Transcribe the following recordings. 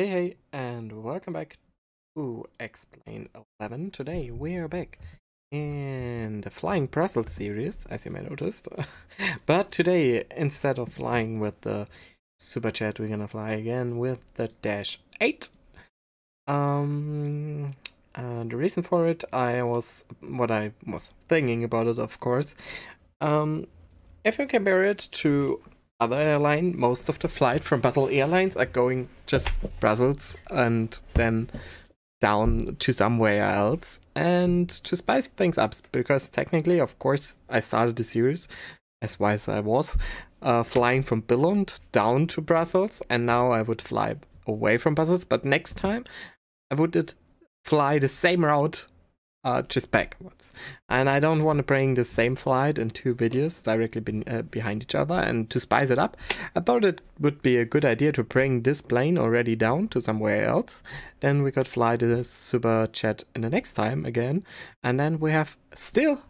Hey, and welcome back to Explain 11. Today we are back in the Flying Brussels series, as you may notice. But today, instead of flying with the Superjet, we're gonna fly again with the Dash-8. And the reason for it, what I was thinking about it, of course. If you compare it to other airline, most of the flight from Basel Airlines are going just Brussels and then down to somewhere else. And to spice things up, because technically, of course, I started the series, as wise as I was, flying from Billund down to Brussels, and now I would fly away from Brussels, but next time I would fly the same route just backwards. And I don't want to bring the same flight in two videos directly behind each other. And to spice it up, I thought it would be a good idea to bring this plane already down to somewhere else. Then we could fly the Superjet in the next time again. And then we have still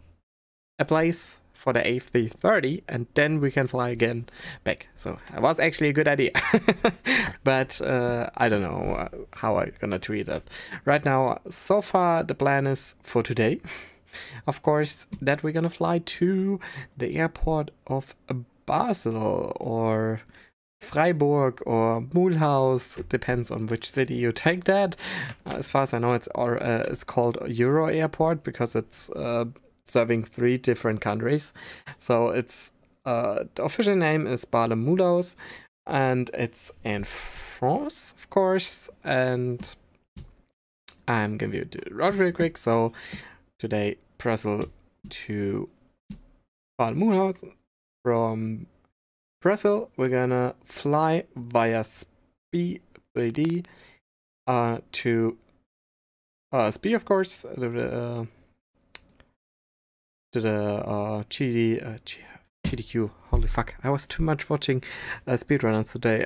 a place for the A330, and then we can fly again back. So it was actually a good idea. But I don't know how I'm gonna treat it. Right now, so far, the plan is for today, of course, that we're gonna fly to the airport of Basel or Freiburg or Mulhouse, depends on which city you take that. As far as I know, it's called Euro Airport because it's serving 3 different countries. So it's the official name is Basel-Mulhouse, and it's in France, of course. And I'm gonna do the route real quick. So today, Brussels to Basel-Mulhouse. From Brussels, we're gonna fly via SB3D to SB, of course, to the GDQ. Holy fuck, I was too much watching speedrunners today.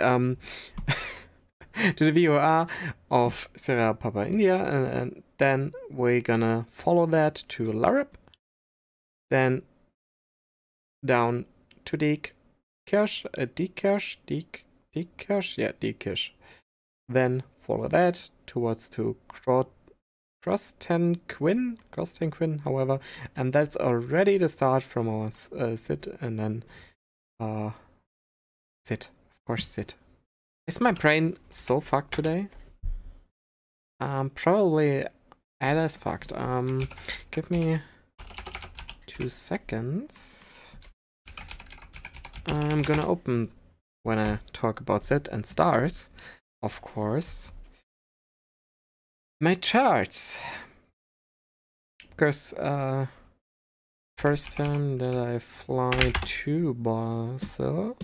To the VOR of Sierra Papa India, and then we're gonna follow that to LAREP, then down to Diekirch, then follow that towards to Cross-ten-Quin, however, and that's already the start from our sit, and then sit, of course, sit. Is my brain so fucked today? Probably as fucked. Give me 2 seconds. I'm gonna open when I talk about sit and stars, of course, my charts, because first time that I fly to Basel,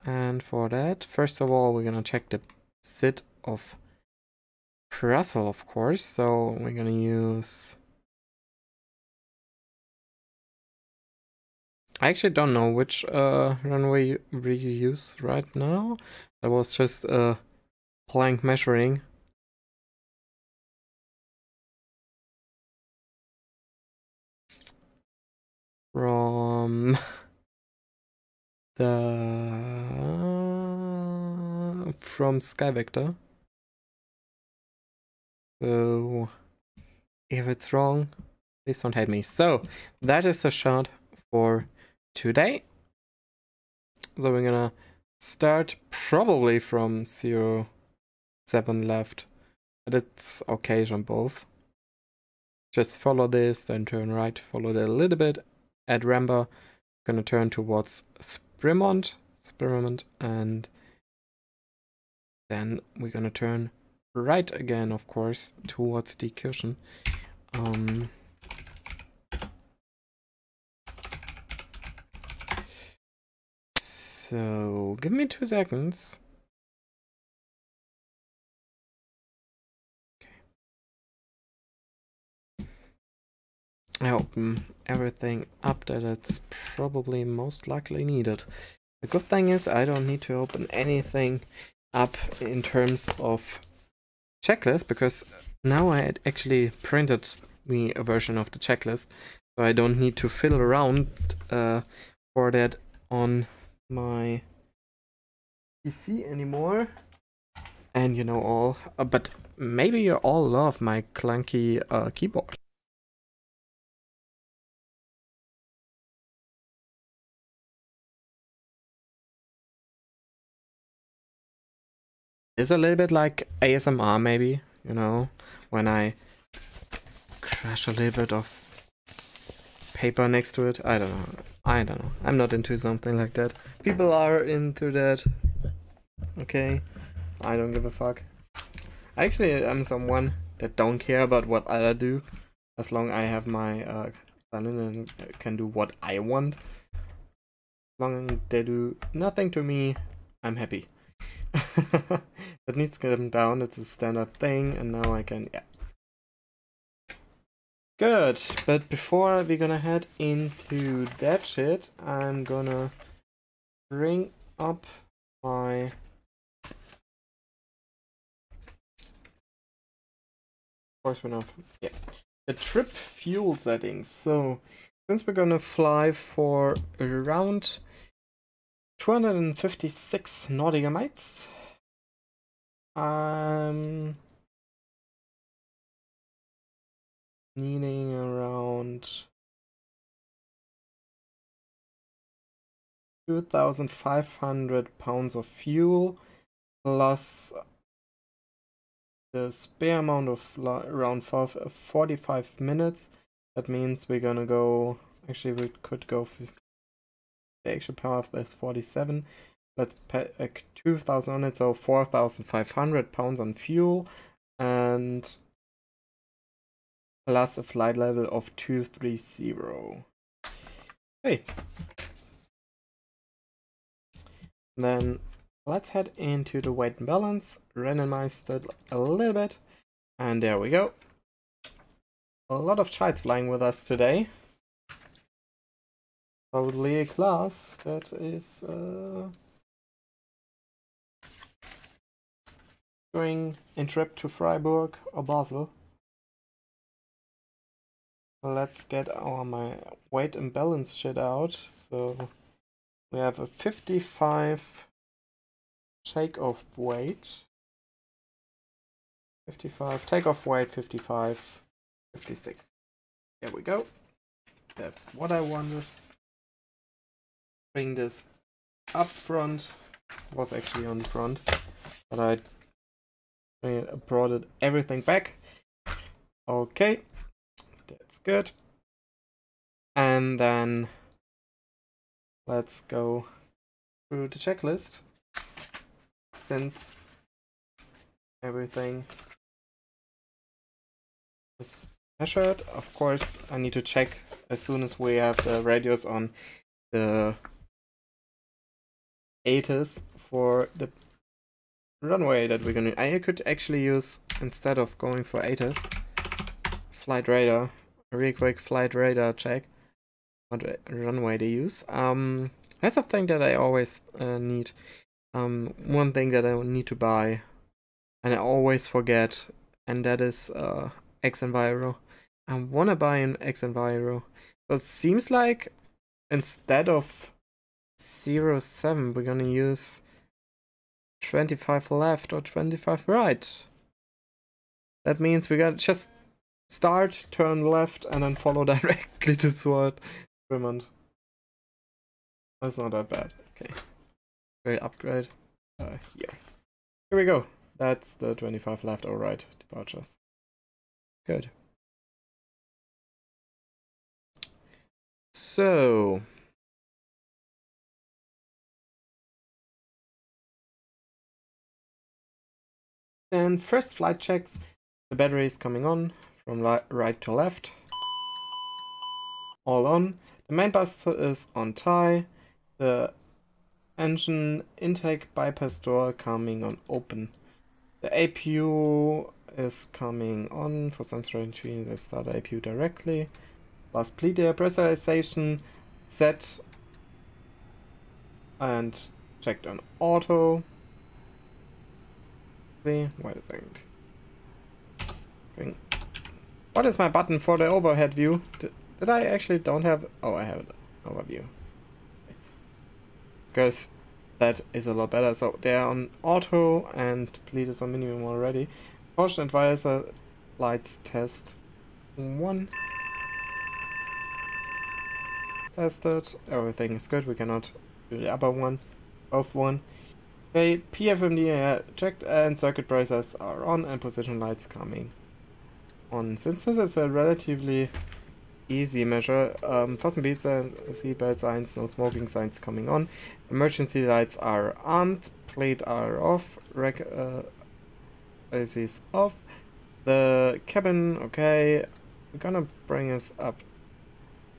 and for that, first of all, we're gonna check the sit of Brussels, of course. So we're gonna use, I actually don't know which runway we use right now. That was just blank measuring. From Sky Vector. So if it's wrong, please don't hate me. So that is the shot for today. So we're gonna start probably from 07 left, but it's okay on both. Just follow this, then turn right, follow it a little bit. At Ramber, gonna turn towards Spearmont, and then we're gonna turn right again, of course, towards Diekirchen. So give me 2 seconds. I open everything up that it's probably most likely needed. The good thing is I don't need to open anything up in terms of checklist, because now I had actually printed me a version of the checklist, so I don't need to fiddle around for that on my PC anymore. And you know all, but maybe you all love my clunky keyboard. It's a little bit like ASMR maybe, you know, when I crash a little bit of paper next to it. I don't know. I'm not into something like that. People are into that. Okay. I don't give a fuck. Actually, I'm someone that don't care about what others do, as long as I have my son and can do what I want. As long as they do nothing to me, I'm happy. That needs to come down. It's a standard thing, and now I can, yeah. Good, but before we're gonna head into that shit, I'm gonna bring up my the trip fuel settings. So since we're gonna fly for around 256 nautical miles, I'm needing around 2,500 pounds of fuel plus the spare amount of around 45 minutes. That means we're gonna go, actually we could go for the actual power of this 47. Let's pack 2,000 on it, so 4,500 pounds on fuel, and plus a flight level of 230. Okay. Then let's head into the weight and balance, randomize that a little bit, and there we go. A lot of chites flying with us today. Probably a class that is going in trip to Freiburg or Basel. Let's get my weight and balance shit out. So we have a 55 takeoff weight, 55 takeoff weight, 55, 56. There we go. That's what I wanted. Bring this up front. It was actually on the front, but I brought it everything back. Okay, that's good. And then let's go through the checklist. Since everything is measured, of course I need to check as soon as we have the radius on the ATIS for the runway that we're gonna. I could actually use, instead of going for ATIS, flight radar, a really quick flight radar check what runway they use. That's a thing that I always need. One thing that I need to buy, and I always forget, and that is X-Enviro. I wanna buy an X-Enviro. So it seems like instead of 07, we're gonna use 25 left or 25 right. That means we gotta just start, turn left, and then follow directly to Sword Fremont. That's not that bad. Okay. Great upgrade. Here. Here we go. That's the 25 left or right departures. Good. So then first flight checks. The battery is coming on from right to left. All on. The main bus is on tie. The engine intake bypass door coming on open. The APU is coming on. For some strange reason they start the APU directly. Last bleed air pressurization set and checked on auto. Wait a second. What is my button for the overhead view? Did I actually don't have? Oh, I have an overview. Because that is a lot better. So they're on auto and bleed is on minimum already. Caution advisor lights test 1. Tested. Everything is good. We cannot do the upper one. Both one. Okay, PFMD checked and circuit breakers are on and position lights coming on. Since this is a relatively easy measure, fasten seatbelt signs, no smoking signs coming on. Emergency lights are armed, plate are off, ACs off. The cabin, okay, we're gonna bring us up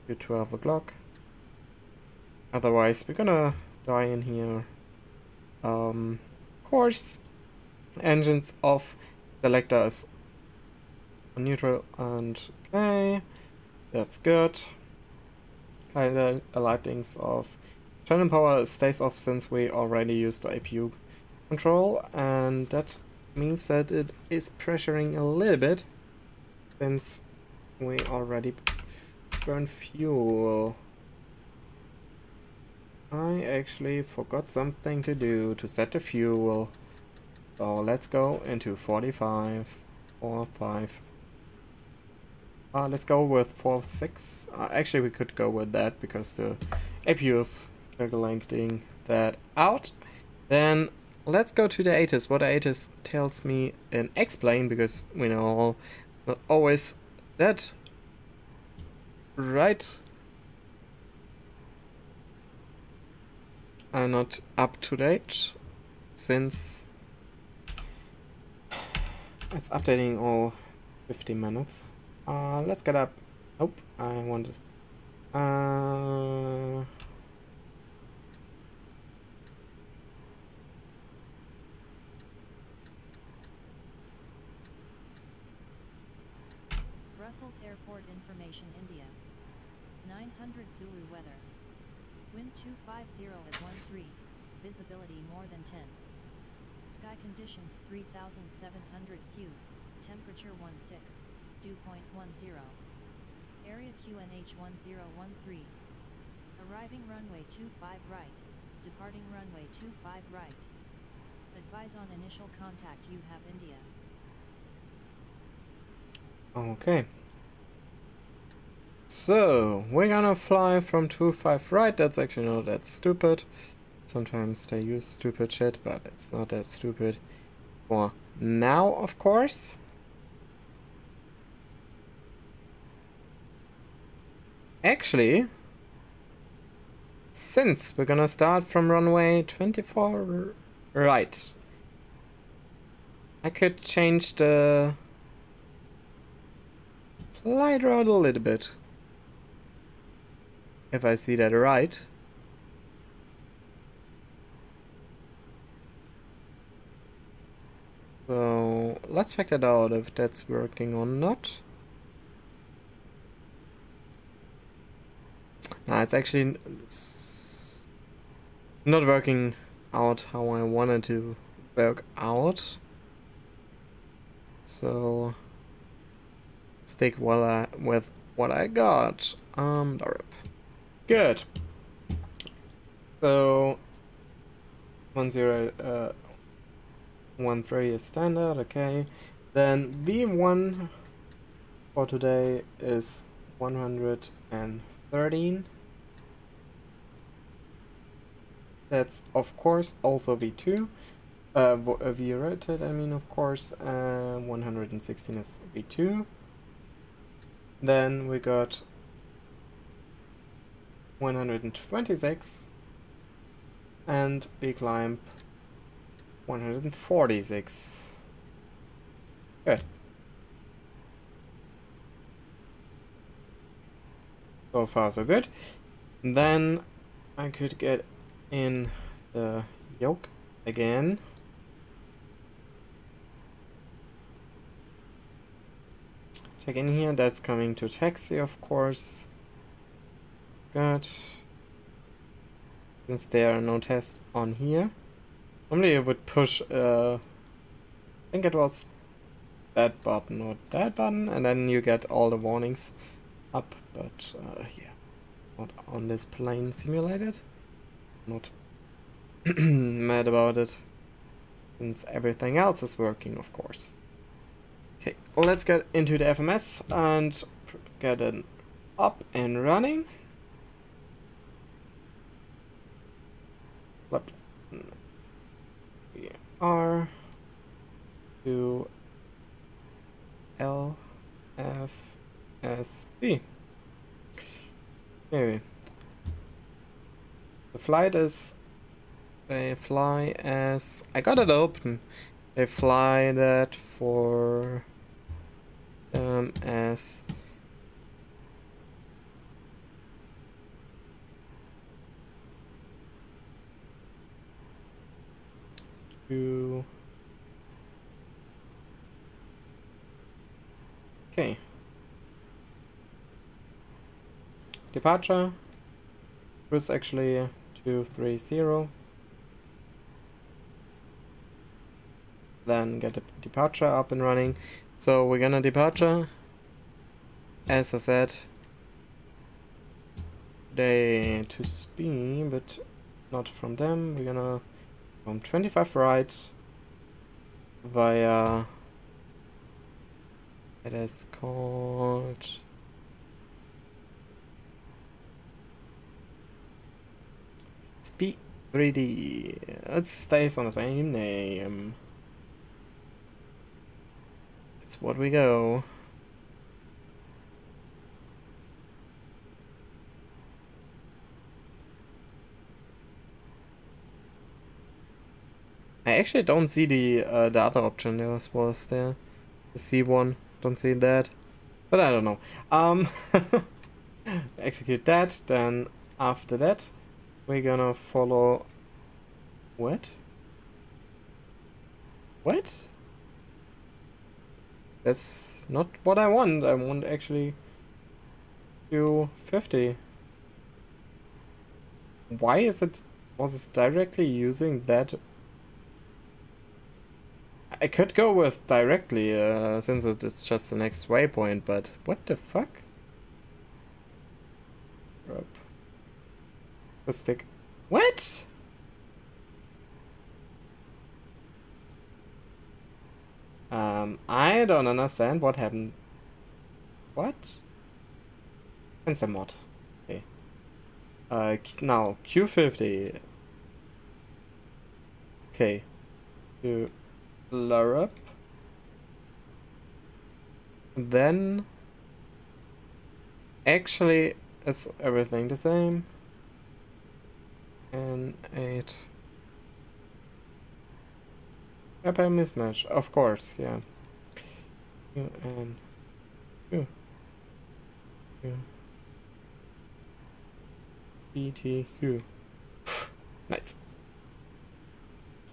to 12 o'clock. Otherwise, we're gonna die in here. Of course, engines off, selectors on neutral, and okay, that's good. The lightings off. Channel power stays off since we already used the APU control, and that means that it is pressuring a little bit since we already burn fuel. I actually forgot something to do to set the fuel. So let's go into 45, 45. Let's go with 46. Actually, we could go with that because the APU is calculating that out. Then let's go to the ATIS. What the ATIS tells me and explain, because we know not always that right. I'm not up to date since it's updating all 15 minutes. Let's get up. Nope, I wanted. Brussels Airport Information, India. 900 Zulu weather. Wind 250 at 13, visibility more than 10. Sky conditions 3700 Q, temperature 16, dew point 10. Area QNH 1013. Arriving runway 25 right, departing runway 25 right. Advise on initial contact, you have India. Okay. So, we're gonna fly from 25 right. That's actually not that stupid. Sometimes they use stupid shit, but it's not that stupid for now, of course. Actually, since we're gonna start from runway 24 right, I could change the flight route a little bit. If I see that right. So let's check that out if that's working or not. Nah, it's actually not working out how I wanted to work out. So stick with what I got. LAREP. Good. So 1013 is standard, okay. Then V1 for today is 113. That's of course also V2. V rated, I mean, of course. 116 is V2. Then we got 126 and B climb 146. Good. So far so good. Then I could get in the yoke again. Check in here, that's coming to taxi, of course. Good. Since there are no tests on here. Normally I would push, I think it was that button or that button, and then you get all the warnings up, but yeah, not on this plane simulated. Not mad about it. Since everything else is working, of course. Okay, let's get into the FMS and get it up and running. We are to LFSB. Okay. The flight is, they fly as, I got it open. They fly that for as to, okay. Departure was actually 230. Then get the departure up and running. So we're gonna departure, as I said, they to speed, but not from them. We're gonna from 25 right via, it is called Speed 3D. It stays on the same name. It's what we go. I actually don't see the other option there was there. The C1, don't see that. But I don't know. Execute that, then after that we're gonna follow. What? What? That's not what I want. I want actually Q50. Why is it, was it directly using that? I could go with directly, since it's just the next waypoint, but what the fuck? Let's stick. What? I don't understand what happened. What? Cancel mod. Okay. Now Q50. Okay. To LAREP. Then actually is everything the same. And 8. Repair mismatch, of course, yeah. Q and Q. ETQ. Nice.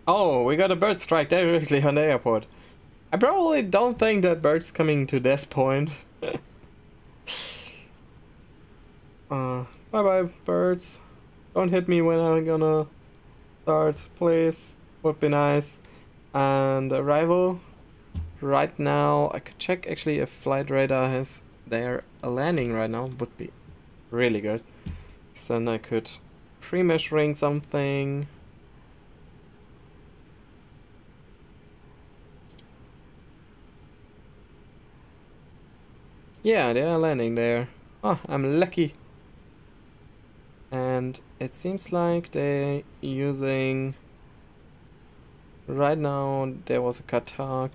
Oh, we got a bird strike directly on the airport. I probably don't think that bird's coming to this point. Bye bye, birds. Don't hit me when I'm gonna start, please. Would be nice. And arrival. Right now, I could check actually if flight radar has their landing right now. Would be really good. Then I could pre-measuring something. Yeah, they are landing there. Oh, I'm lucky. And it seems like they're using... Right now there was a Qatar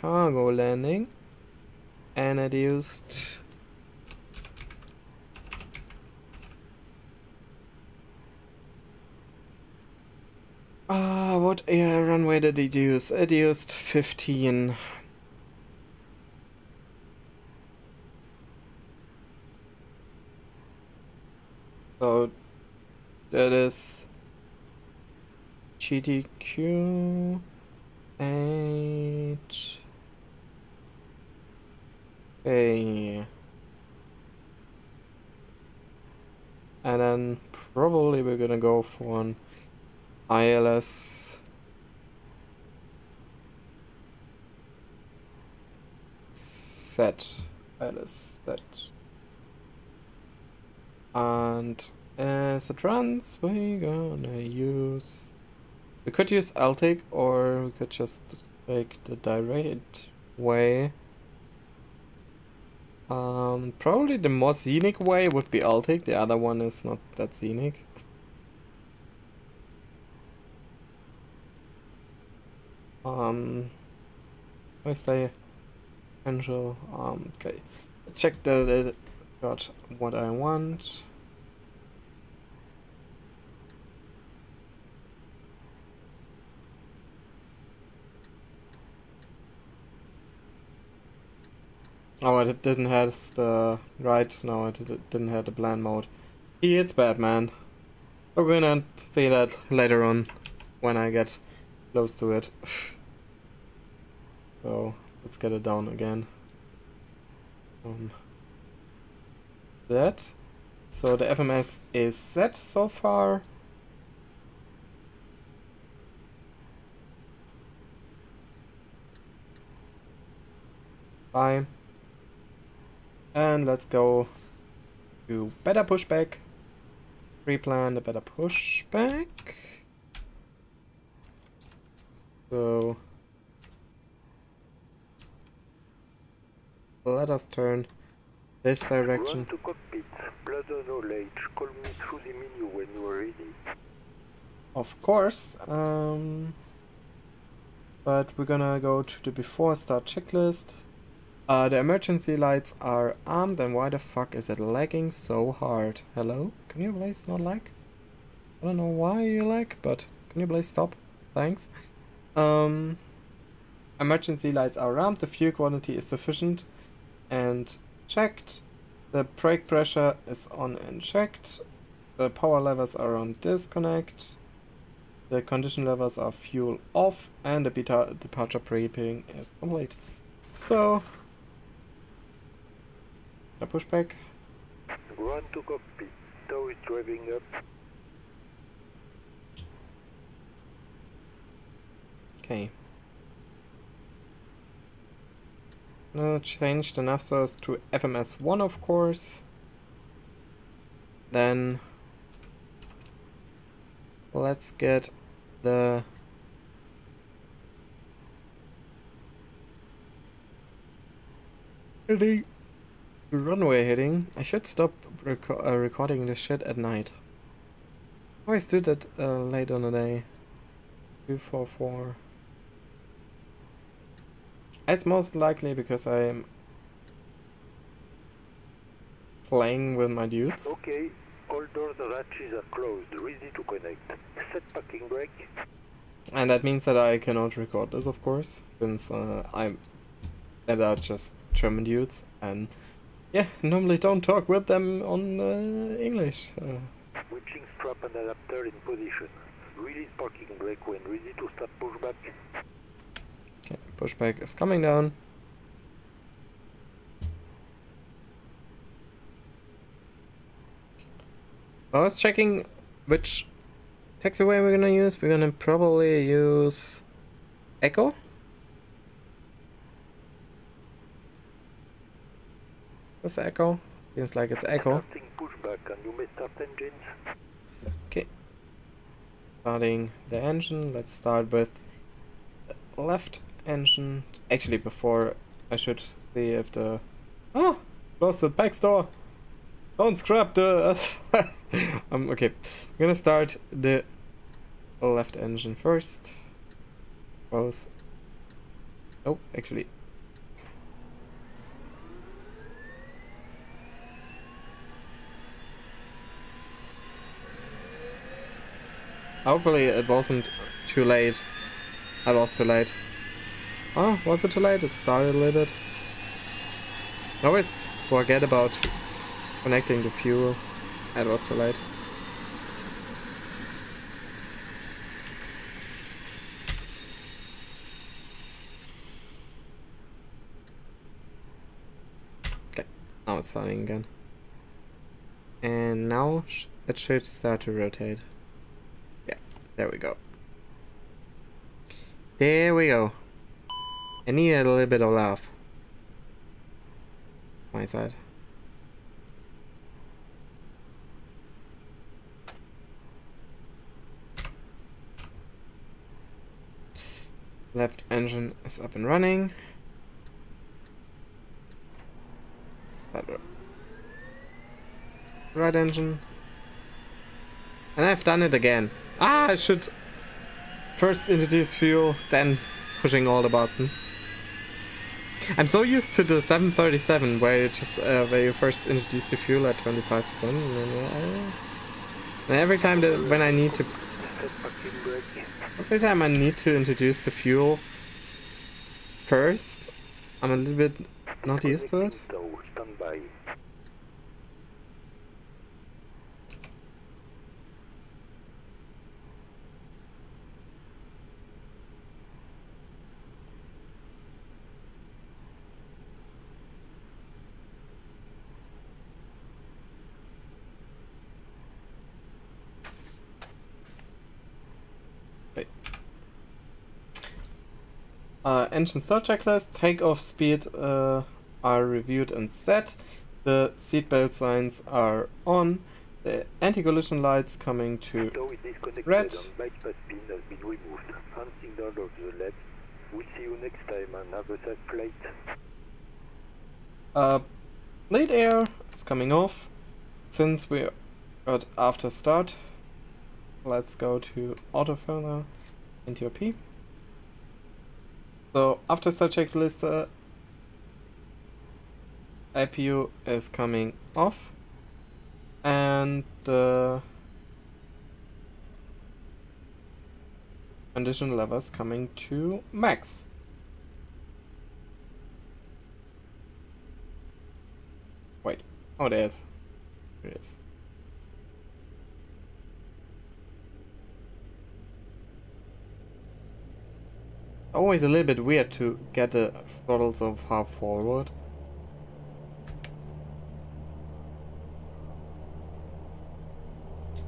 cargo landing. And it used... what air runway did it use? It used 15. So that is GTQ 8. A. And then probably we're gonna go for an ILS set. ILS set. And as it runs, we're gonna use We could use Altic, or we could just take the direct way. Probably the more scenic way would be Altic. The other one is not that scenic. Where's the angel? Okay. Let's check that got what I want. Oh, it didn't have the right. No, it didn't have the blend mode. It's bad, man. We're gonna see that later on when I get close to it. So let's get it down again. That. So the FMS is set so far. Fine. And let's go to better pushback. Pre-plan the better pushback. So let us turn this direction. Run to cockpit. Bladder knowledge. Call me through the menu when you are ready. Of course. But we're gonna go to the before start checklist. The emergency lights are armed, and why the fuck is it lagging so hard? Hello? Can you please not lag? I don't know why you lag, but can you please stop? Thanks. Emergency lights are armed, the fuel quantity is sufficient and checked. The brake pressure is on and checked. The power levers are on disconnect. The condition levers are fuel off, and the departure prepping is complete. So, a pushback. Run to cockpit. Tow is driving up. Okay. Now change the nav source to FMS1, of course. Then let's get the runway heading. I should stop recording this shit at night. I always do that late on the day. 244. It's most likely because I'm playing with my dudes. Okay, all doors and hatches are closed, ready to connect. Set parking brake. And that means that I cannot record this, of course, since that are just German dudes, and yeah, normally don't talk with them on English. Switching strap and adapter in position. Release parking brake when ready to start pushback. Okay, pushback is coming down. I was checking which taxiway we're gonna use. We're gonna probably use Echo. This Echo. Seems like it's Echo. Starting pushback and you may start engines. Okay. Starting the engine. Let's start with the left engine. Actually, before I should see if the... Oh! Close the back door! Don't scrap the... okay. I'm gonna start the left engine first. Close. Oh, actually. Hopefully it wasn't too late. I was too late. Oh, was it too late? It started a little bit. I always forget about connecting the fuel. It was too late. Okay, now it's starting again. And now it should start to rotate. Yeah, there we go. There we go. I need a little bit of love. My side. Left engine is up and running. Right engine. And I've done it again. Ah, I should first introduce fuel, then pushing all the buttons. I'm so used to the 737 where you just where you first introduce the fuel at 25%, and every time that when I need to, every time I need to introduce the fuel first, I'm a little bit not used to it. Engine start checklist, takeoff speed are reviewed and set, the seatbelt signs are on, the anti-collision lights coming to red. Bleed air is coming off, since we got after start. Let's go to auto further into P. So after start checklist, APU is coming off, and the condition levels coming to max. Wait, oh there it is. Always a little bit weird to get the throttles of half forward.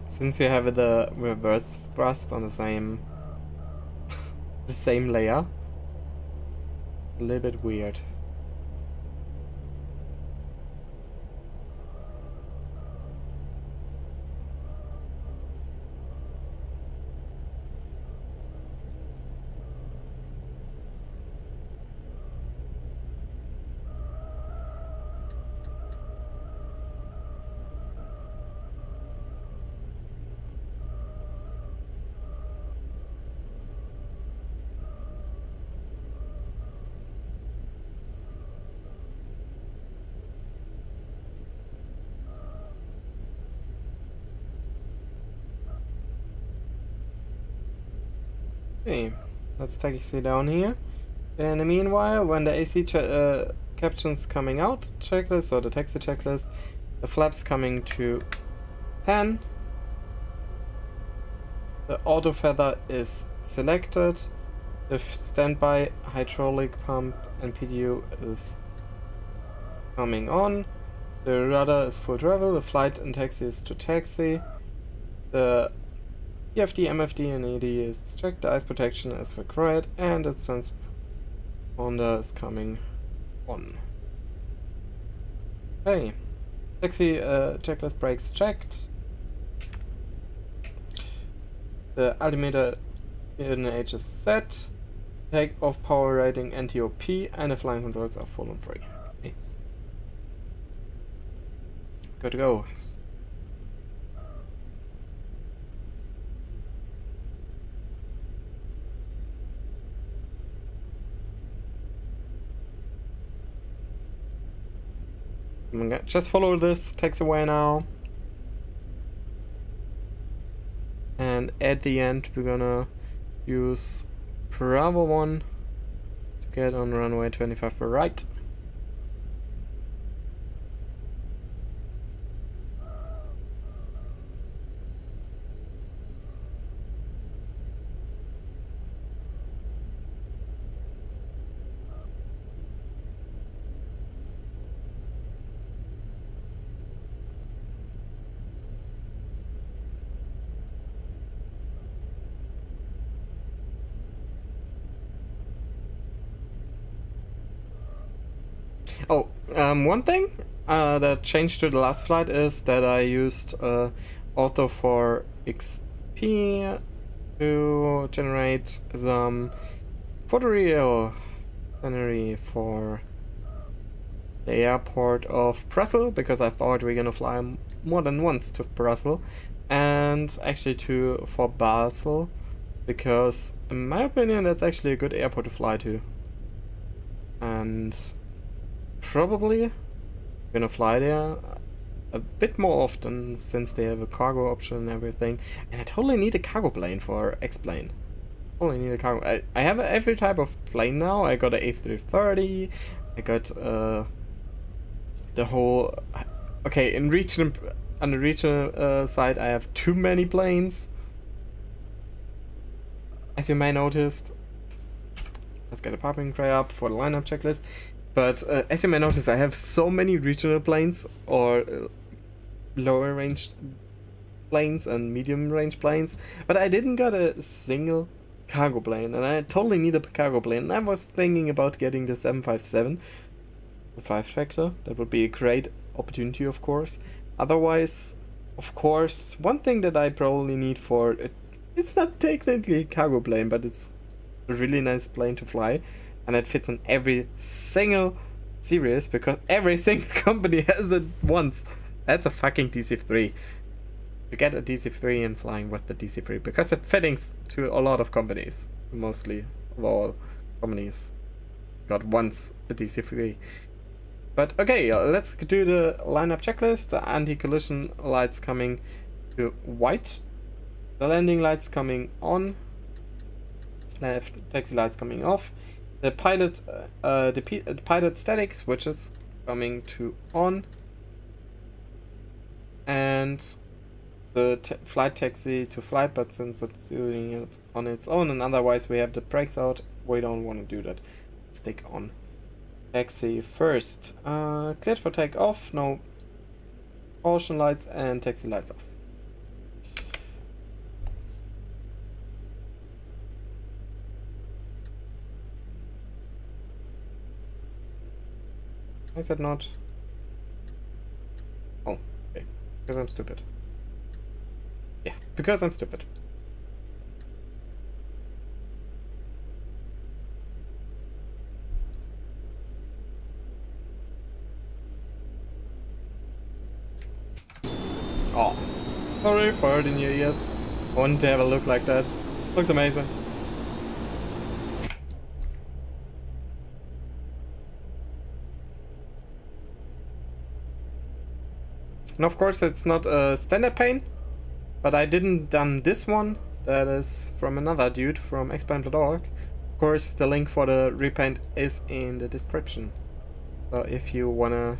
Since you have the reverse thrust on the same the same layer. A little bit weird. Okay, let's taxi down here. In the meanwhile, when the AC caption's coming out, checklist or the taxi checklist, the flaps coming to 10. The auto feather is selected. The standby hydraulic pump and PDU is coming on. The rudder is full travel. The flight and taxi is to taxi. The EFD, MFD and ED is checked, the ice protection is required, and the transponder is coming on. Okay, taxi checklist brakes checked. The altimeter in H is set. Takeoff power rating NTOP, and the flying controls are full and free. Okay. Good to go. Just follow this taxiway now, and at the end we're gonna use Bravo 1 to get on runway 25 for right. Oh, one thing that changed to the last flight is that I used Auto for XP to generate some for the real scenery for the airport of Brussel, because I thought we're gonna fly more than once to Brussel, and actually for Basel, because in my opinion that's actually a good airport to fly to. And probably gonna fly there a bit more often since they have a cargo option and everything. And I totally need a cargo plane for X-Plane. Totally need a cargo. I have every type of plane now. I got a A330. I got the whole. Okay, on the regional side, I have too many planes. As you may noticed. Let's get a parking tray up for the lineup checklist. But as you may notice, I have so many regional planes or lower range planes and medium range planes, but I didn't got a single cargo plane, and I totally need a cargo plane. And I was thinking about getting the 757, the 5-factor. That would be a great opportunity, of course. Otherwise, of course, one thing that I probably need for it, it's not technically a cargo plane, but it's a really nice plane to fly, and it fits in every single series because every single company has it once. That's a fucking DC-3. You get a DC-3 and flying with the DC-3 because it fittings to a lot of companies. Mostly of all companies got once a DC-3. But okay, let's do the lineup checklist. The anti-collision lights coming to white. The landing lights coming on. Left taxi lights coming off. The pilot static switches coming to on, and the flight taxi to flight, but since it's doing it on its own and otherwise we have the brakes out, we don't want to do that. Stick on taxi first. Cleared for takeoff, no caution lights, and taxi lights off. Is that not? Oh, okay. Because I'm stupid. Yeah, because I'm stupid. Oh, sorry for it in your ears. I wanted to have a look like that. Looks amazing. And of course it's not a standard paint, but I didn't done this one. That is from another dude from xplain.org. Of course the link for the repaint is in the description. So if you wanna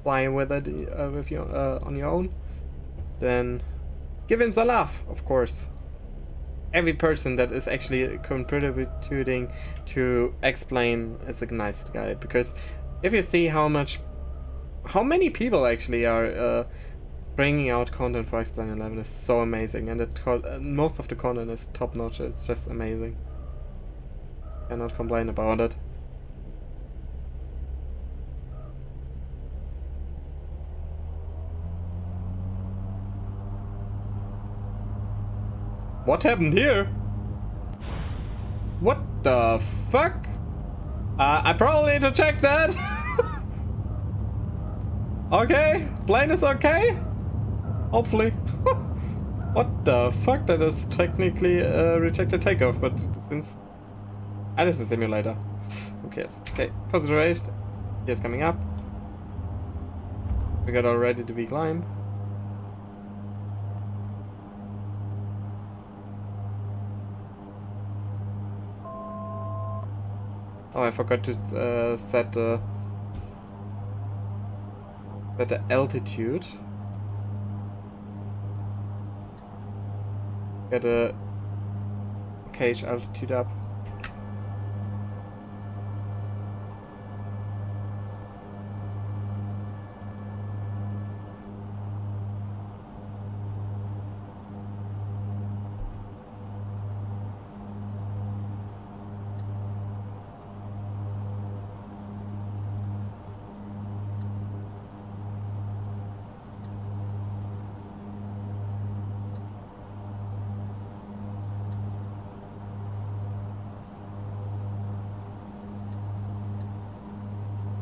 fly with it on your own, then give him the love, of course. Every person that is actually contributing to X-Plane is a nice guy, because if you see how many people actually are bringing out content for X-Plane 11 is so amazing, and most of the content is top notch. It's just amazing. Cannot complain about it. What happened here? What the fuck? I probably need to check that. Okay, plane is okay? Hopefully. What the fuck? That is technically a rejected takeoff, but since... That is a simulator. Who cares? Okay, positive rate. Here's coming up. We got already the V climb. Oh, I forgot to set the altitude. Get a cage altitude up.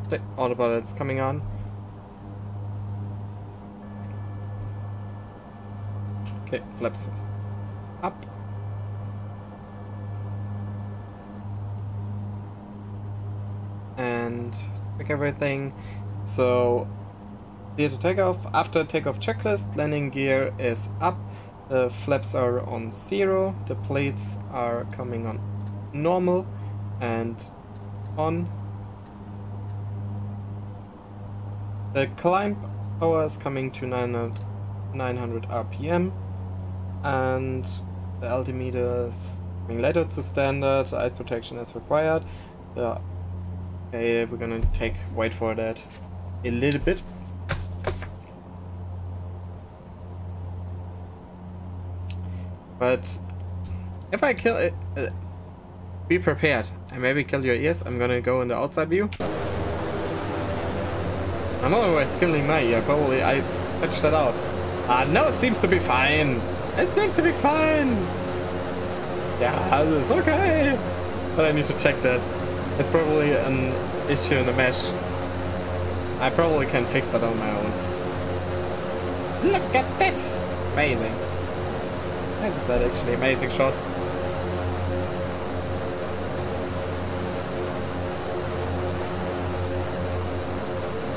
The autopilot's coming on. Okay, flaps up. And check everything. So, clear to takeoff. After takeoff checklist, landing gear is up. The flaps are on 0. The plates are coming on normal and on. The climb power is coming to 900 RPM, and the altimeter is coming later to standard. Ice protection is required. Okay, we're gonna wait for that a little bit. But if I kill it, be prepared. I maybe kill your ears. I'm gonna go in the outside view. I'm always killing my ear. Probably I patched that out. No, it seems to be fine. It seems to be fine. Yeah, it's okay. But I need to check that. It's probably an issue in the mesh. I probably can fix that on my own. Look at this! Amazing. This is that actually amazing shot.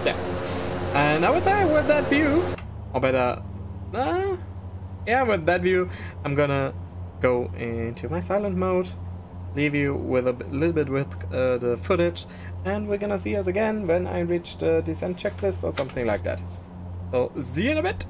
Yeah. And I would say with that view, or better, yeah, with that view, I'm gonna go into my silent mode, leave you with a little bit with the footage, and we're gonna see us again when I reach the descent checklist or something like that. So, see you in a bit!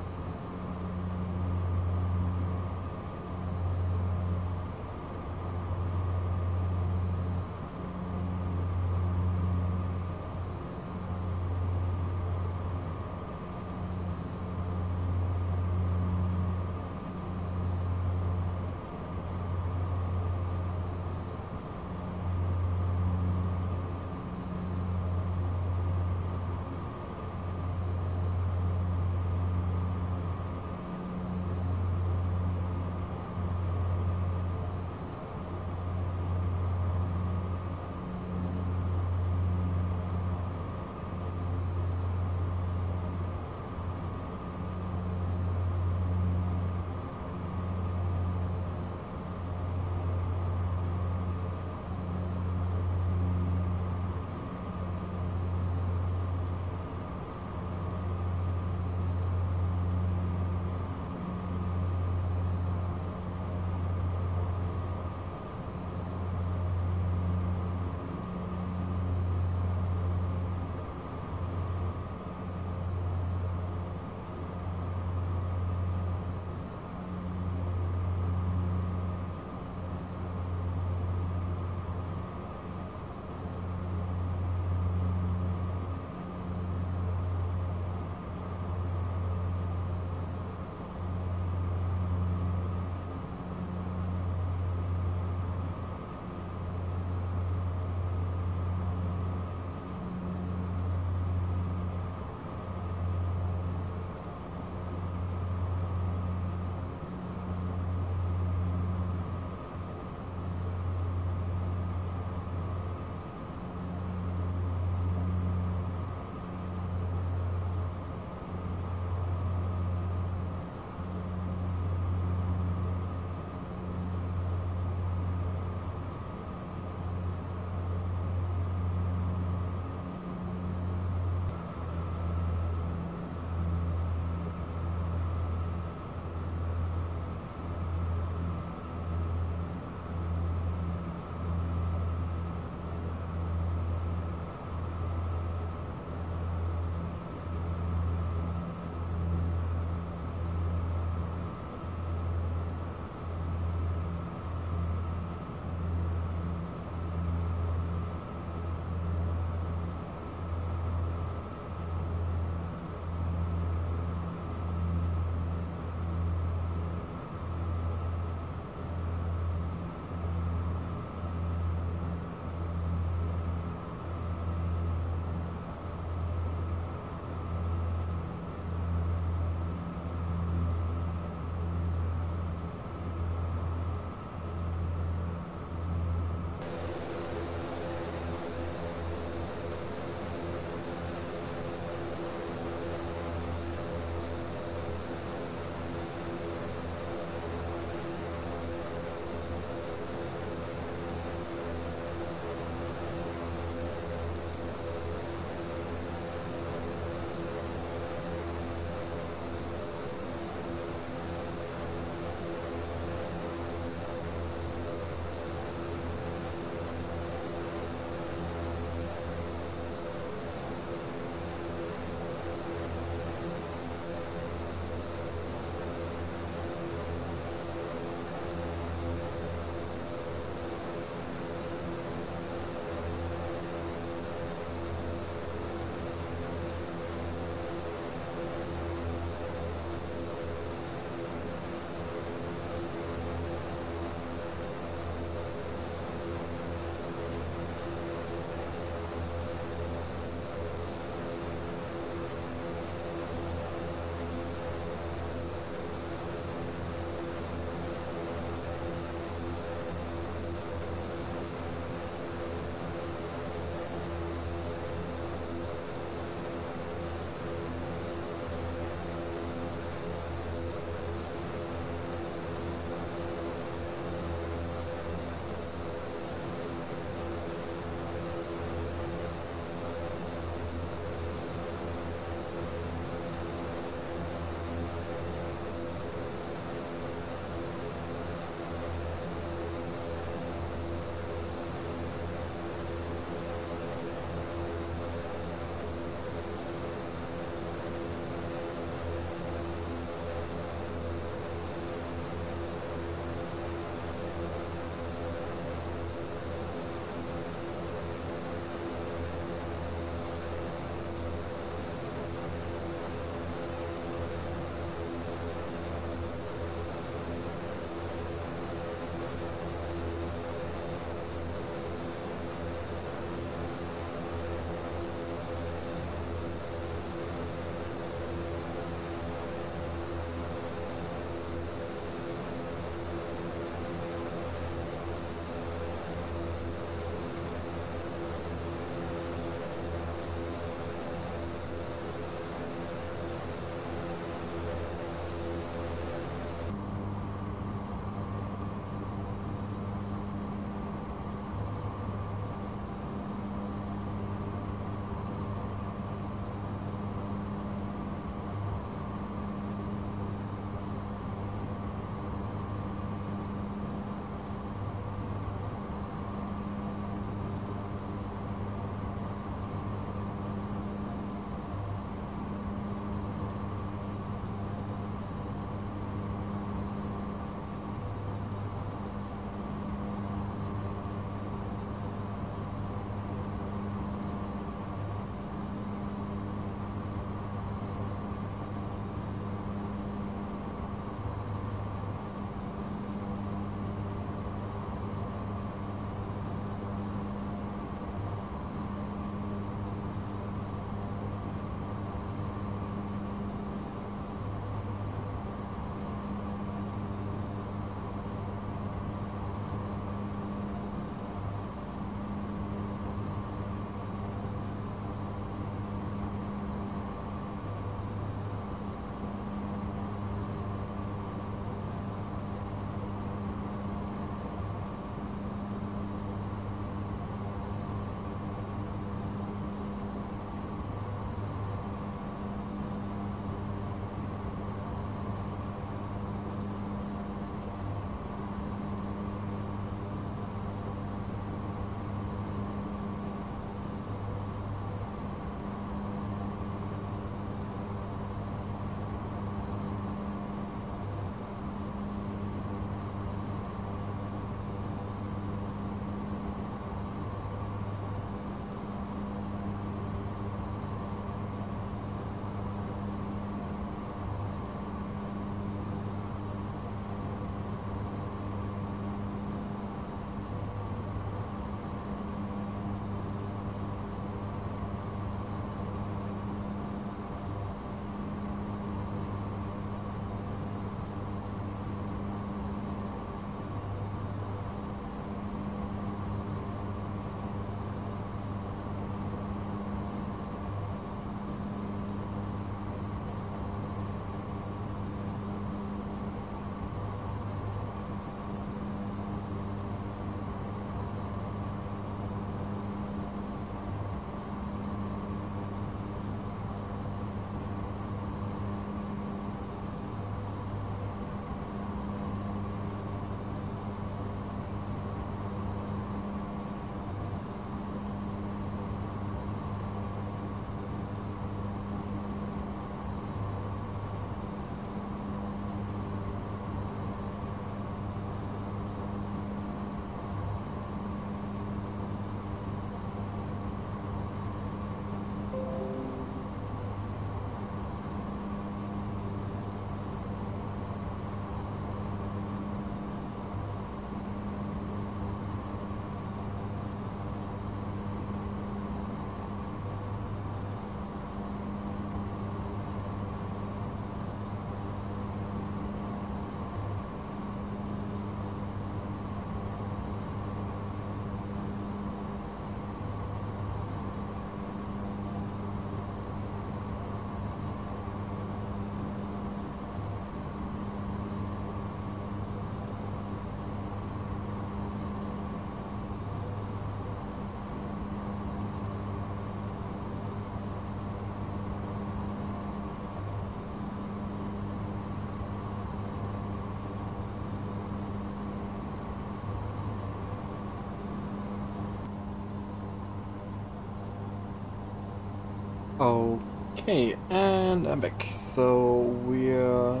Okay, and I'm back. So we're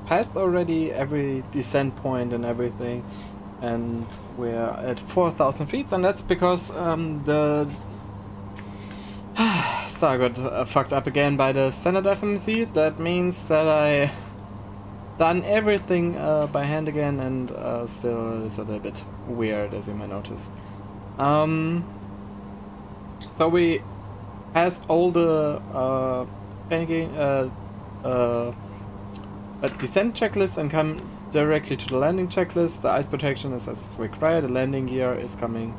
past already every descent point and everything, and we're at 4,000 feet, and that's because the star got fucked up again by the standard FMC. That means that I done everything by hand again, and still it's a little bit weird, as you might notice. So we passed all the descent checklist and come directly to the landing checklist. The ice protection is as required. The landing gear is coming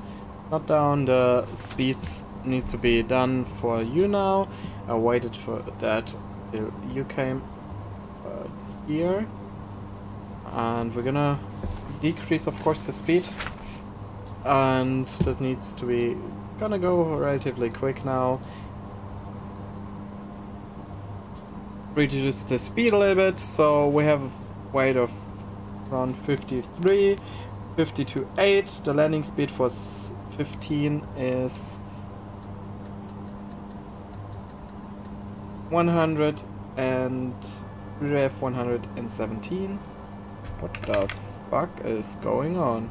not down. The speeds need to be done for you now. I waited for that till you came here, and we're gonna decrease, of course, the speed, and that needs to be gonna go relatively quick now. Reduce the speed a little bit, so we have a weight of around 53, 52.8. The landing speed for 15 is 100, and we have 117. What the fuck is going on?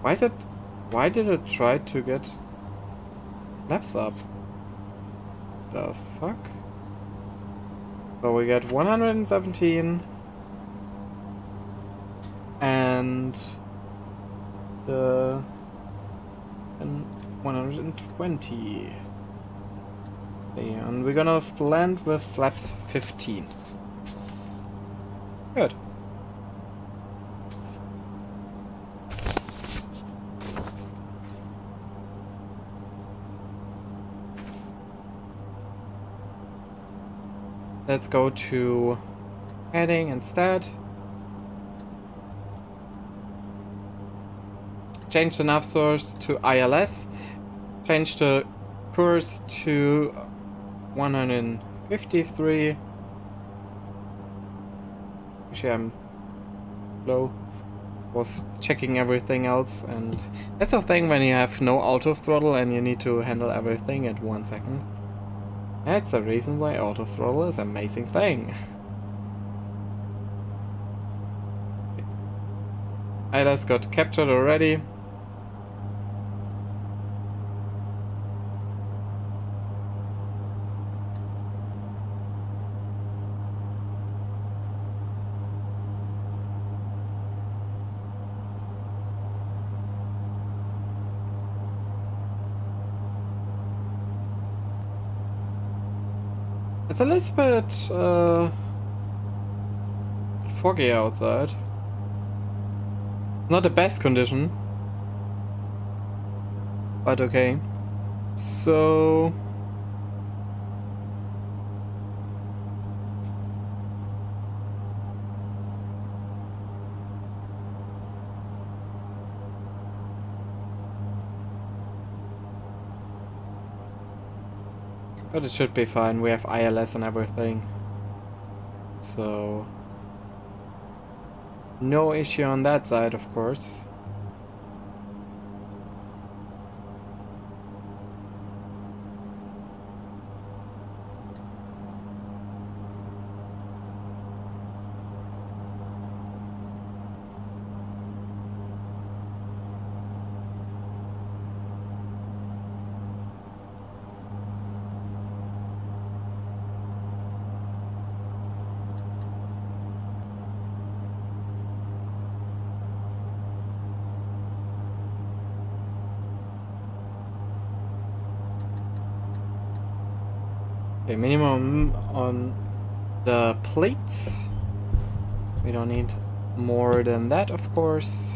Why did it try to get laps up? The fuck? So we get 117 and the 120. Okay, and we're gonna land with flaps 15. Good. Let's go to heading instead. Change the nav source to ILS. Change the course to 153. Actually, I'm low. Was checking everything else, and that's the thing when you have no auto throttle and you need to handle everything at 1 second. That's the reason why auto throttle is an amazing thing. ILS got captured already. It's a little bit foggy outside. Not the best condition, but okay. So but it should be fine, we have ILS and everything. So no issue on that side, of course. Okay, minimum on the plates. We don't need more than that, of course.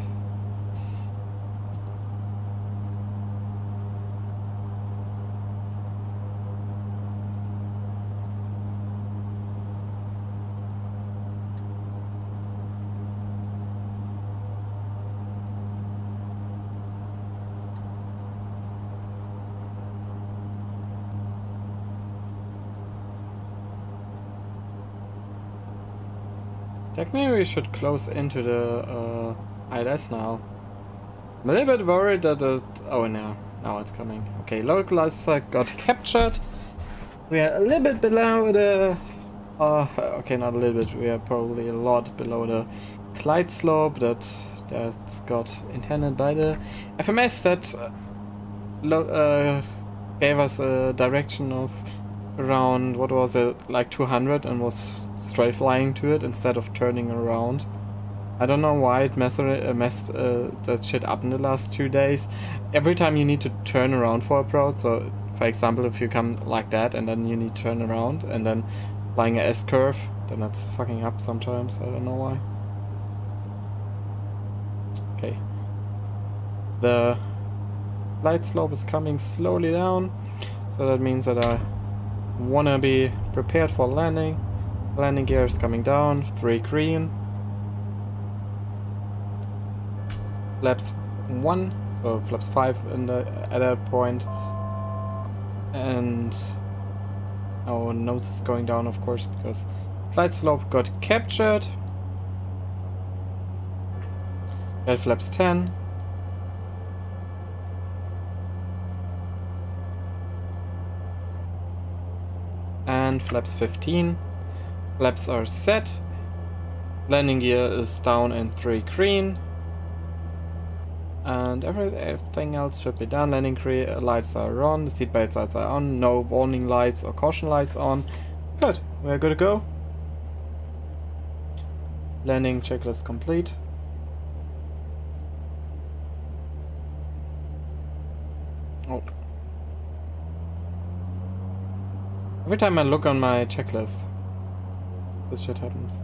Technically we should close into the ILS now. I'm a little bit worried that it... Oh no, now it's coming. Okay, localizer got captured. We are a little bit below the... okay, not a little bit. We are probably a lot below the glide slope that's got intended by the FMS that gave us a direction of around, what was it, like 200 and was straight flying to it instead of turning around. I don't know why it messed that shit up in the last 2 days. Every time you need to turn around for approach, so for example if you come like that and then you need to turn around and then flying a S-curve, then that's fucking up sometimes, I don't know why. Okay. The glide slope is coming slowly down, so that means that I wanna be prepared for landing. Landing gear is coming down, 3 green. Flaps 1, so flaps 5 at that point. And our nose is going down, of course, because glide slope got captured. That flaps 10. And flaps 15. Flaps are set. Landing gear is down in 3 green. And everything else should be done. Landing gear lights are on, the seatbelt lights are on, no warning lights or caution lights on. Good, we're good to go. Landing checklist complete. Oh. Every time I look on my checklist, this shit happens.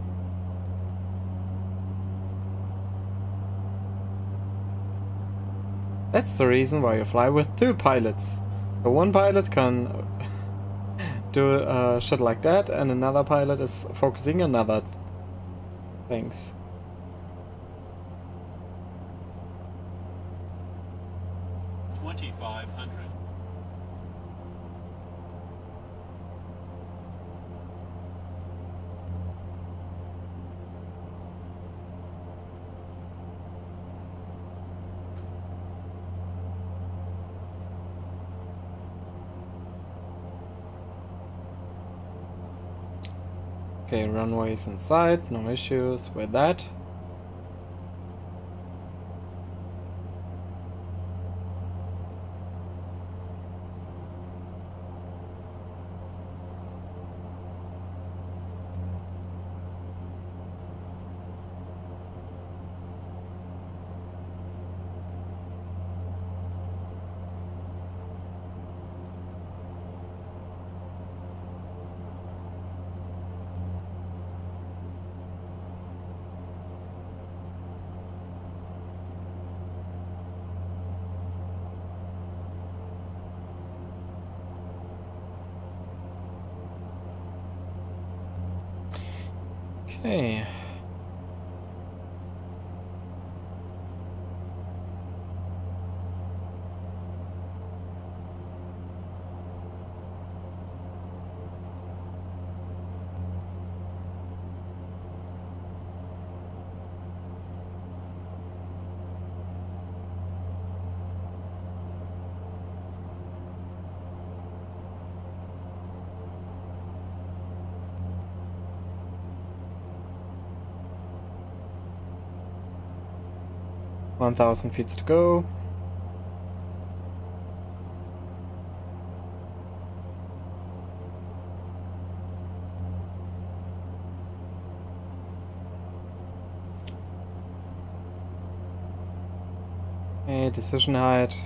That's the reason why you fly with 2 pilots. So one pilot can do shit like that, and another pilot is focusing on other things. Okay, runways inside, no issues with that. Okay. $1,000 feet to go. Okay, decision height.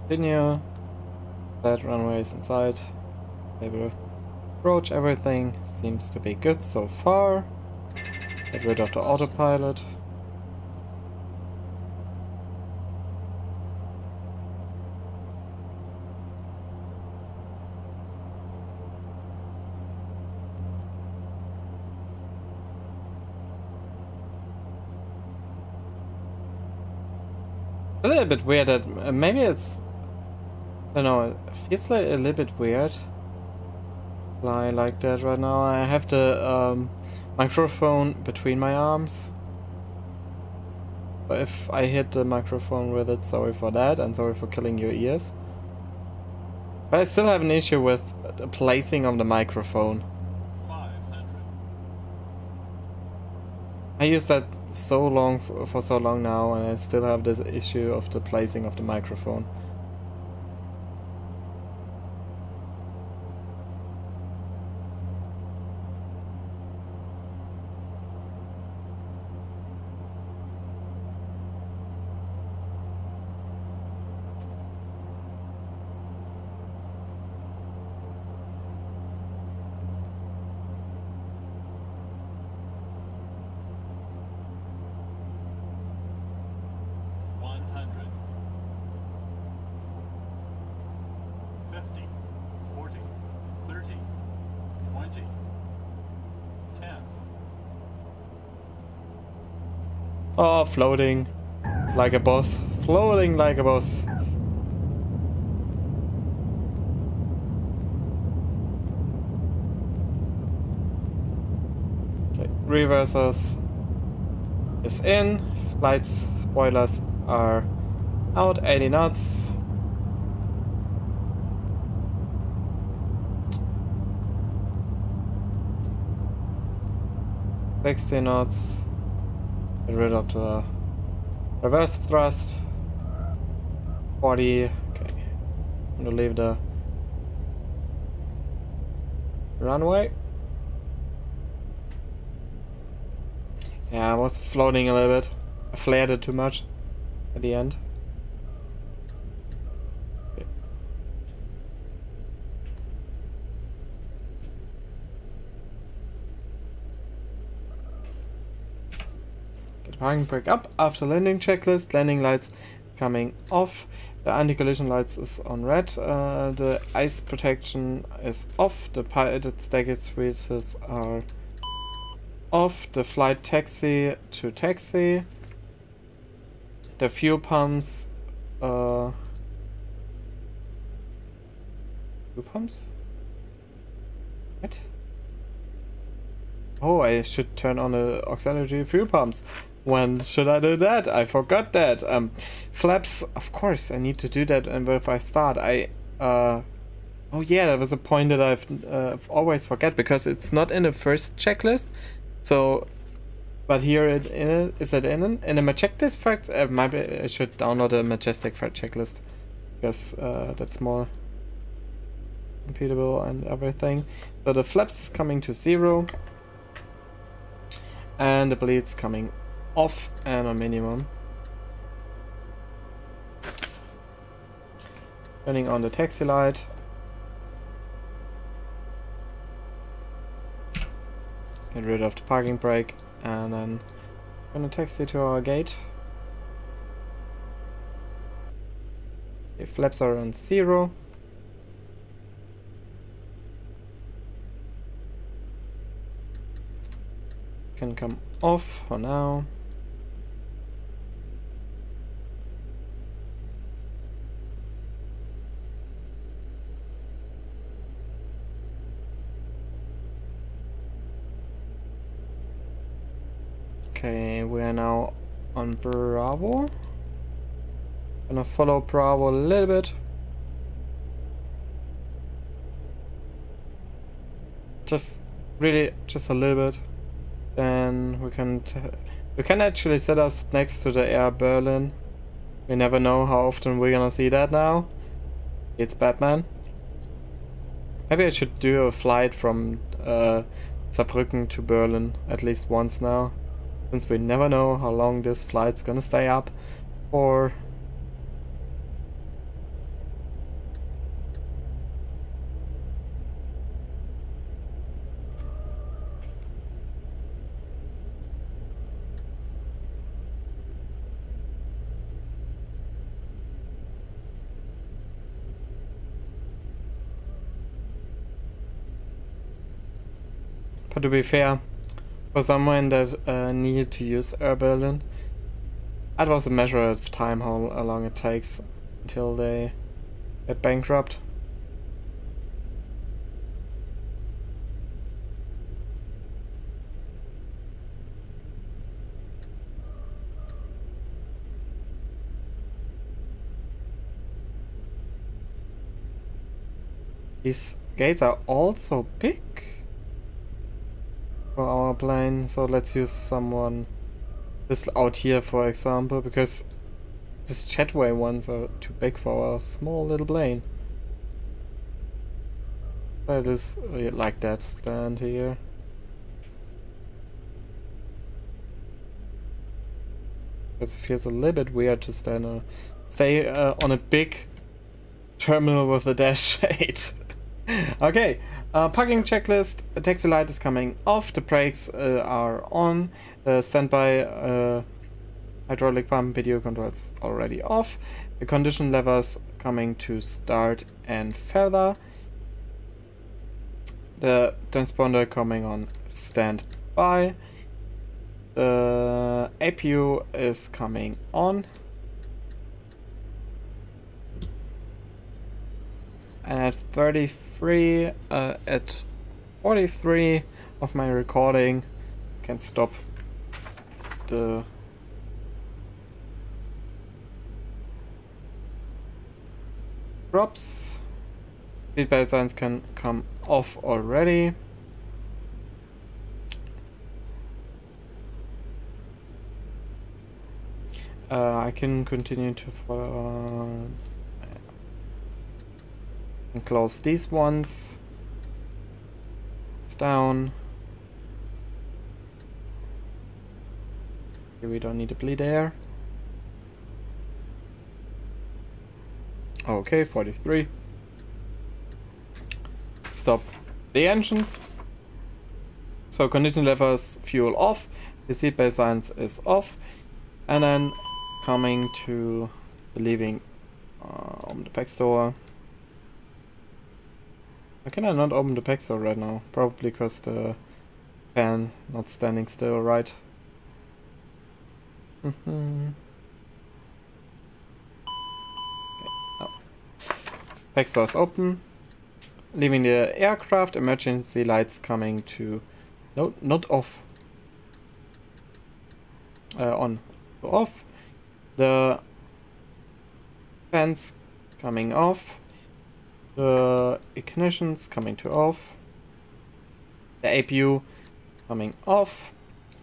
Continue. That runway is inside. Stable approach. Everything seems to be good so far. Get rid of the autopilot. A little bit weird that maybe it's, I don't know, it feels like a little bit weird fly like that right now. I have the microphone between my arms, so if I hit the microphone with it, sorry for that and sorry for killing your ears. But I still have an issue with the placing of the microphone. 500. I use that so long for so long now, and I still have this issue of the placing of the microphone. Oh, floating like a boss. Floating like a boss. Okay, reversers is in. Flights spoilers are out. 80 knots. $60 knots. Get rid of the reverse thrust. 40. Okay. I'm gonna leave the runway. Yeah, I was floating a little bit. I flared it too much at the end. Okay. Get parking brake up after landing checklist. Landing lights coming off. The anti-collision lights is on red. The ice protection is off. The piloted static switches are off. The flight taxi to taxi. The fuel pumps. Fuel pumps? What? Oh, I should turn on the auxiliary fuel pumps. When should I do that? I forgot that. Flaps, of course, I need to do that. And if I start, oh yeah, that was a point that I've always forget because it's not in the first checklist. So, but here is it in the Majestic fact? Maybe I should download a Majestic fact checklist because that's more computable and everything. So the flaps coming to 0 and the bleeds coming off and on minimum. Turning on the taxi light. Get rid of the parking brake and then gonna taxi to our gate. Okay, flaps are on 0. Can come off for now. Okay, we are now on Bravo. Gonna follow Bravo a little bit. Just really, just a little bit. Then we can actually set us next to the Air Berlin. We never know how often we're gonna see that now. It's Batman. Maybe I should do a flight from Saarbrücken to Berlin at least once now. Since we never know how long this flight's gonna stay up for. But to be fair, for someone that needed to use Air Berlin, that was a measure of time how long it takes until they get bankrupt. These gates are also big for our plane, so let's use someone this out here, for example, because these jetway ones are too big for our small little plane. I just like that stand here. Because it feels a little bit weird to stay on a big terminal with the Dash-8. Okay, parking checklist. The taxi light is coming off. The brakes are on. The standby hydraulic pump video controls already off. The condition levers coming to start and feather. The transponder coming on standby. The APU is coming on. And at 33, at 43 of my recording, I can stop the drops. Seatbelt signs can come off already. I can continue to follow and close these ones. It's down. Here we don't need to bleed air. Okay, 43. Stop the engines. So condition levers, fuel off. The seatbelt signs is off. And then coming to the leaving open the pack store. Why can I not open the pack store right now? Probably because the fan not standing still, right? Okay, oh. Pack store is open. Leaving the aircraft, emergency lights coming to... No, not off. On. Off. The fans coming off. The ignitions coming to off. The APU coming off.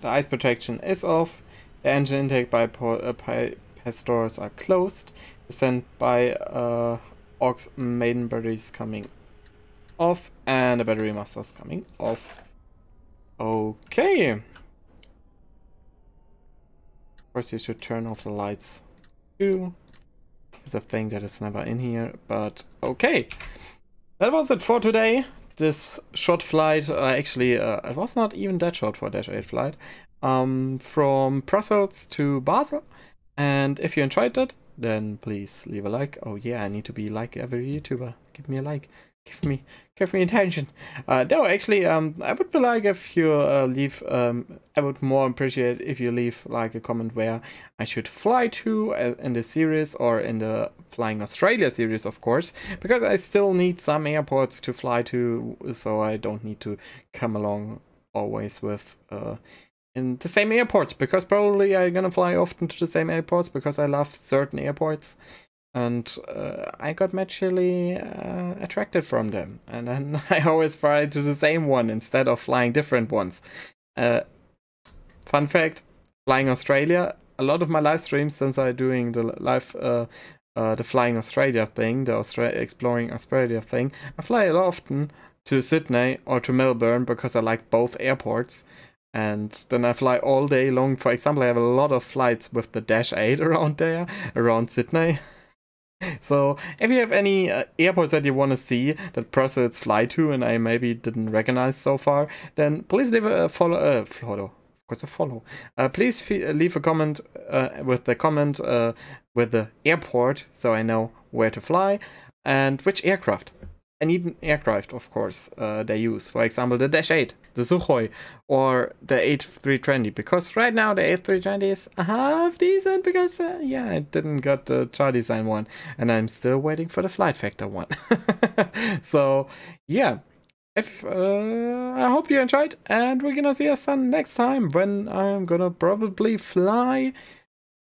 The ice protection is off. The engine intake bypass doors are closed. The standby aux maiden batteries coming off. And the battery masters coming off. Okay. Of course you should turn off the lights too. It's a thing that is never in here, but okay. That was it for today. This short flight, actually, it was not even that short for Dash-8 flight. From Brussels to Basel. And if you enjoyed it, then please leave a like. Oh yeah, I need to be like every YouTuber. Give me a like. Give me attention. No, actually, I would be like if you leave. I would more appreciate if you leave like a comment where I should fly to in the series or in the Flying Australia series, of course, because I still need some airports to fly to, so I don't need to come along always with in the same airports, because probably I'm gonna fly often to the same airports because I love certain airports. And I got naturally attracted from them, and then I always fly to the same one instead of flying different ones. Fun fact: Flying Australia. A lot of my live streams since I'm doing the the Flying Australia thing, the Exploring Australia thing, I fly a lot often to Sydney or to Melbourne because I like both airports. And then I fly all day long. For example, I have a lot of flights with the Dash-8 around there, around Sydney. So, if you have any airports that you want to see that Brussels fly to and I maybe didn't recognize so far, then please leave a follow. Of course, a follow. Please leave a comment with the airport so I know where to fly and which aircraft. I need an aircraft, of course, they use. For example, the Dash-8, the Sukhoi, or the A320. Because right now the A320 is half decent because, yeah, I didn't got the chart design one. And I'm still waiting for the flight factor one. So, yeah. I hope you enjoyed. And we're gonna see us next time when I'm gonna probably fly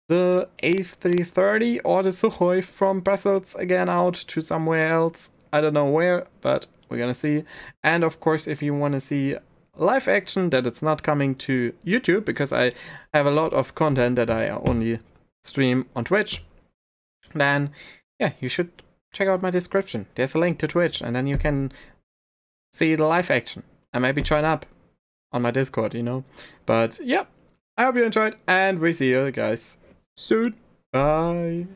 the A330 or the Sukhoi from Brussels again out to somewhere else. I don't know where, but we're gonna see. And of course, if you want to see live action that it's not coming to YouTube, because I have a lot of content that I only stream on Twitch, then yeah, you should check out my description. There's a link to Twitch, and then you can see the live action and maybe join up on my Discord, you know. But yeah, I hope you enjoyed, and we see you guys soon. Bye.